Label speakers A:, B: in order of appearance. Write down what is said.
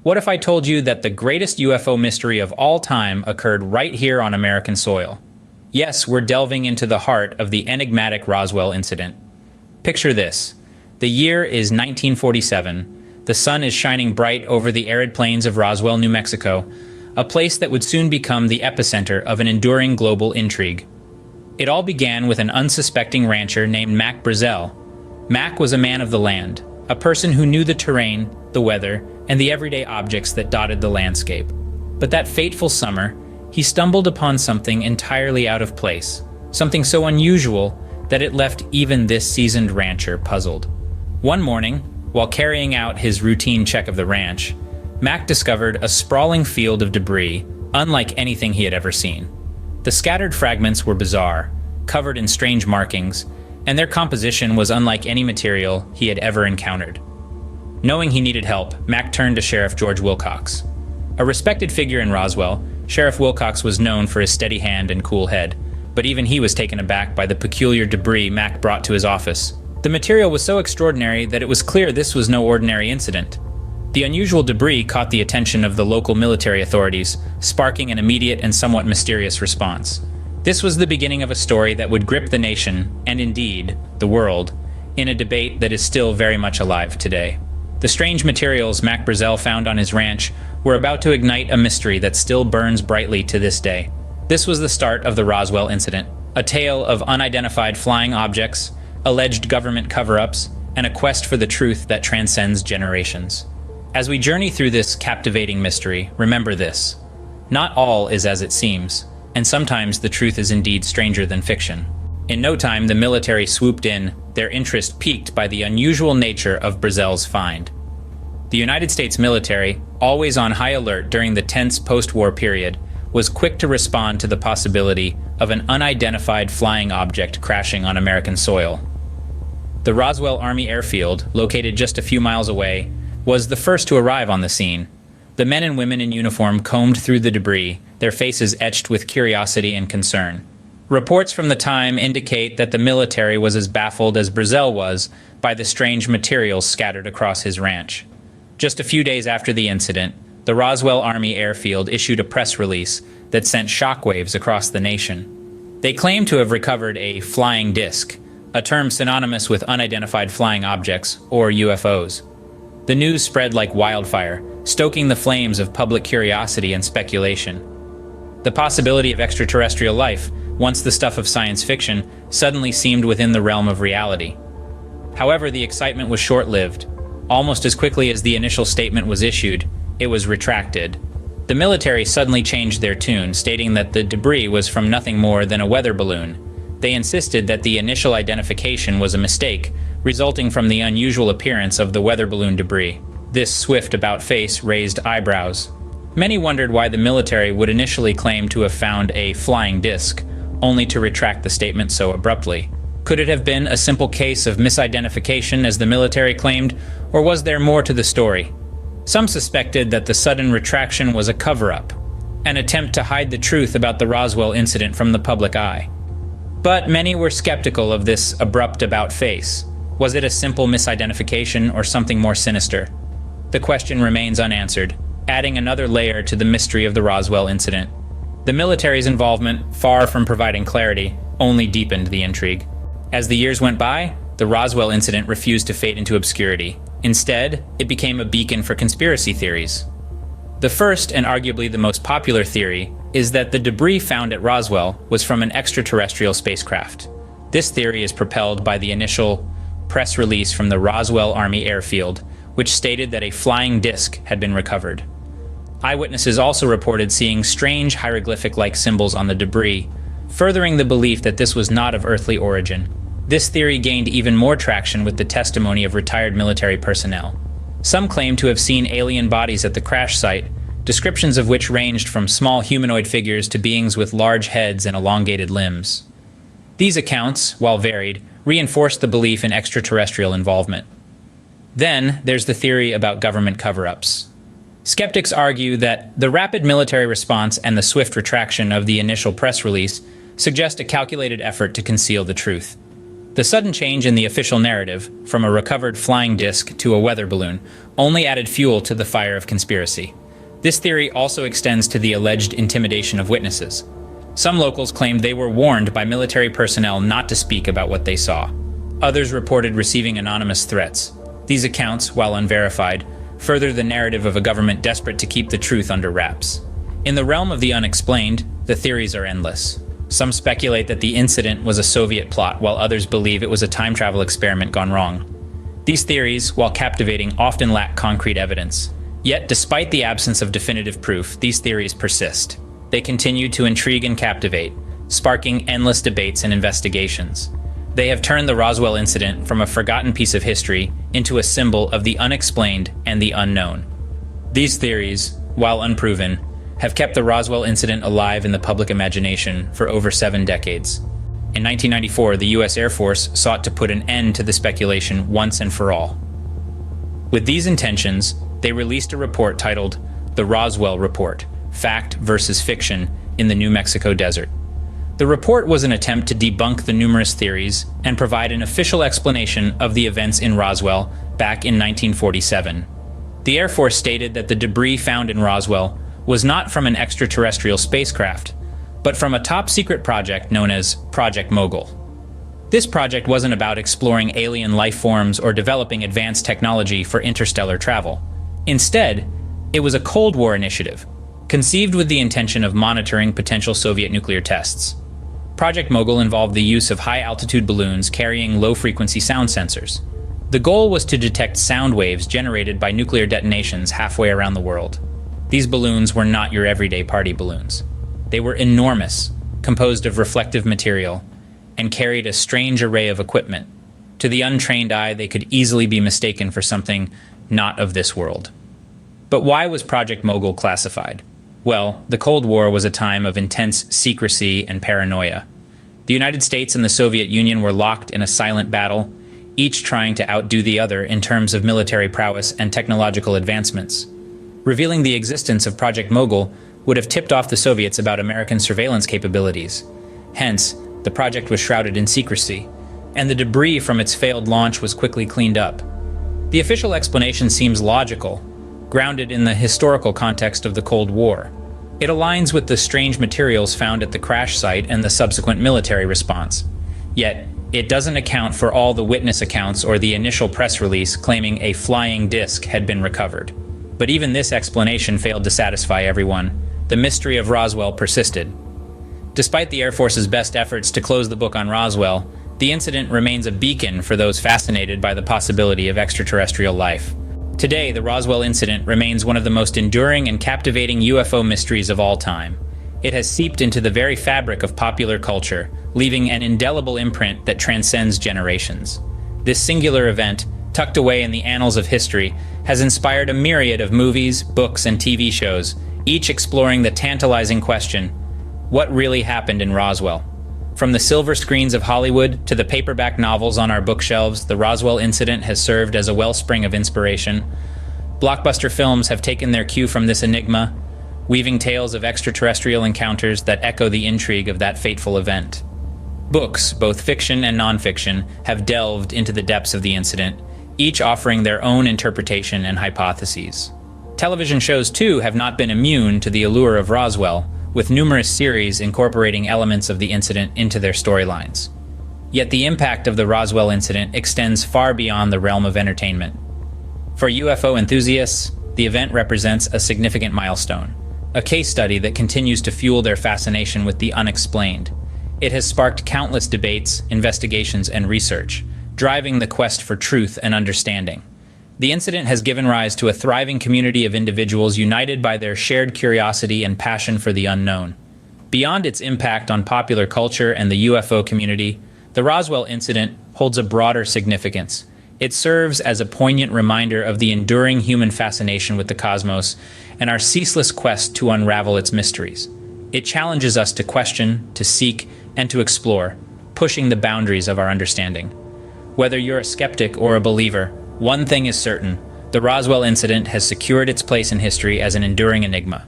A: What if I told you that the greatest UFO mystery of all time occurred right here on American soil? Yes, we're delving into the heart of the enigmatic Roswell incident. Picture this. The year is 1947. The sun is shining bright over the arid plains of Roswell, New Mexico, a place that would soon become the epicenter of an enduring global intrigue. It all began with an unsuspecting rancher named Mac Brazel. Mac was a man of the land, a person who knew the terrain, the weather, and the everyday objects that dotted the landscape. But that fateful summer, he stumbled upon something entirely out of place, something so unusual that it left even this seasoned rancher puzzled. One morning, while carrying out his routine check of the ranch, Mac discovered a sprawling field of debris, unlike anything he had ever seen. The scattered fragments were bizarre, covered in strange markings, and their composition was unlike any material he had ever encountered. Knowing he needed help, Mac turned to Sheriff George Wilcox. A respected figure in Roswell, Sheriff Wilcox was known for his steady hand and cool head, but even he was taken aback by the peculiar debris Mac brought to his office. The material was so extraordinary that it was clear this was no ordinary incident. The unusual debris caught the attention of the local military authorities, sparking an immediate and somewhat mysterious response. This was the beginning of a story that would grip the nation, and indeed, the world, in a debate that is still very much alive today. The strange materials Mac Brazel found on his ranch were about to ignite a mystery that still burns brightly to this day. This was the start of the Roswell Incident, a tale of unidentified flying objects, alleged government cover-ups, and a quest for the truth that transcends generations. As we journey through this captivating mystery, remember this. Not all is as it seems, and sometimes the truth is indeed stranger than fiction. In no time, the military swooped in, their interest piqued by the unusual nature of Brazel's find. The United States military, always on high alert during the tense post-war period, was quick to respond to the possibility of an unidentified flying object crashing on American soil. The Roswell Army Airfield, located just a few miles away, was the first to arrive on the scene. The men and women in uniform combed through the debris, their faces etched with curiosity and concern. Reports from the time indicate that the military was as baffled as Brazel was by the strange materials scattered across his ranch. Just a few days after the incident, the Roswell Army Airfield issued a press release that sent shockwaves across the nation. They claimed to have recovered a flying disc, a term synonymous with unidentified flying objects, or UFOs. The news spread like wildfire, stoking the flames of public curiosity and speculation. The possibility of extraterrestrial life, once the stuff of science fiction, suddenly seemed within the realm of reality. However, the excitement was short-lived. Almost as quickly as the initial statement was issued, it was retracted. The military suddenly changed their tune, stating that the debris was from nothing more than a weather balloon. They insisted that the initial identification was a mistake, resulting from the unusual appearance of the weather balloon debris. This swift about-face raised eyebrows. Many wondered why the military would initially claim to have found a flying disc, only to retract the statement so abruptly. Could it have been a simple case of misidentification, as the military claimed, or was there more to the story? Some suspected that the sudden retraction was a cover-up, an attempt to hide the truth about the Roswell incident from the public eye. But many were skeptical of this abrupt about-face. Was it a simple misidentification or something more sinister? The question remains unanswered, adding another layer to the mystery of the Roswell incident. The military's involvement, far from providing clarity, only deepened the intrigue. As the years went by, the Roswell incident refused to fade into obscurity. Instead, it became a beacon for conspiracy theories. The first, and arguably the most popular theory, is that the debris found at Roswell was from an extraterrestrial spacecraft. This theory is propelled by the initial press release from the Roswell Army Airfield, which stated that a flying disc had been recovered. Eyewitnesses also reported seeing strange hieroglyphic-like symbols on the debris, furthering the belief that this was not of earthly origin. This theory gained even more traction with the testimony of retired military personnel. Some claimed to have seen alien bodies at the crash site, descriptions of which ranged from small humanoid figures to beings with large heads and elongated limbs. These accounts, while varied, reinforced the belief in extraterrestrial involvement. Then, there's the theory about government cover-ups. Skeptics argue that the rapid military response and the swift retraction of the initial press release suggest a calculated effort to conceal the truth. The sudden change in the official narrative, from a recovered flying disc to a weather balloon, only added fuel to the fire of conspiracy. This theory also extends to the alleged intimidation of witnesses. Some locals claimed they were warned by military personnel not to speak about what they saw. Others reported receiving anonymous threats. These accounts, while unverified, further the narrative of a government desperate to keep the truth under wraps. In the realm of the unexplained, the theories are endless. Some speculate that the incident was a Soviet plot, while others believe it was a time travel experiment gone wrong. These theories, while captivating, often lack concrete evidence. Yet, despite the absence of definitive proof, these theories persist. They continue to intrigue and captivate, sparking endless debates and investigations. They have turned the Roswell incident from a forgotten piece of history into a symbol of the unexplained and the unknown. These theories, while unproven, have kept the Roswell incident alive in the public imagination for over 7 decades. In 1994, the U.S. Air Force sought to put an end to the speculation once and for all. With these intentions, they released a report titled The Roswell Report: Fact versus Fiction in the New Mexico Desert. The report was an attempt to debunk the numerous theories and provide an official explanation of the events in Roswell back in 1947. The Air Force stated that the debris found in Roswell was not from an extraterrestrial spacecraft, but from a top-secret project known as Project Mogul. This project wasn't about exploring alien life forms or developing advanced technology for interstellar travel. Instead, it was a Cold War initiative, conceived with the intention of monitoring potential Soviet nuclear tests. Project Mogul involved the use of high-altitude balloons carrying low-frequency sound sensors. The goal was to detect sound waves generated by nuclear detonations halfway around the world. These balloons were not your everyday party balloons. They were enormous, composed of reflective material, and carried a strange array of equipment. To the untrained eye, they could easily be mistaken for something not of this world. But why was Project Mogul classified? Well, the Cold War was a time of intense secrecy and paranoia. The United States and the Soviet Union were locked in a silent battle, each trying to outdo the other in terms of military prowess and technological advancements. Revealing the existence of Project Mogul would have tipped off the Soviets about American surveillance capabilities. Hence, the project was shrouded in secrecy, and the debris from its failed launch was quickly cleaned up. The official explanation seems logical, grounded in the historical context of the Cold War. It aligns with the strange materials found at the crash site and the subsequent military response. Yet, it doesn't account for all the witness accounts or the initial press release claiming a flying disc had been recovered. But even this explanation failed to satisfy everyone. The mystery of Roswell persisted. Despite the Air Force's best efforts to close the book on Roswell, the incident remains a beacon for those fascinated by the possibility of extraterrestrial life. Today, the Roswell incident remains one of the most enduring and captivating UFO mysteries of all time. It has seeped into the very fabric of popular culture, leaving an indelible imprint that transcends generations. This singular event, tucked away in the annals of history, has inspired a myriad of movies, books, and TV shows, each exploring the tantalizing question, what really happened in Roswell? From the silver screens of Hollywood to the paperback novels on our bookshelves, the Roswell incident has served as a wellspring of inspiration. Blockbuster films have taken their cue from this enigma, weaving tales of extraterrestrial encounters that echo the intrigue of that fateful event. Books, both fiction and nonfiction, have delved into the depths of the incident, each offering their own interpretation and hypotheses. Television shows, too, have not been immune to the allure of Roswell, with numerous series incorporating elements of the incident into their storylines. Yet the impact of the Roswell incident extends far beyond the realm of entertainment. For UFO enthusiasts, the event represents a significant milestone, a case study that continues to fuel their fascination with the unexplained. It has sparked countless debates, investigations, and research, driving the quest for truth and understanding. The incident has given rise to a thriving community of individuals united by their shared curiosity and passion for the unknown. Beyond its impact on popular culture and the UFO community, the Roswell incident holds a broader significance. It serves as a poignant reminder of the enduring human fascination with the cosmos and our ceaseless quest to unravel its mysteries. It challenges us to question, to seek, and to explore, pushing the boundaries of our understanding. Whether you're a skeptic or a believer, one thing is certain: the Roswell incident has secured its place in history as an enduring enigma.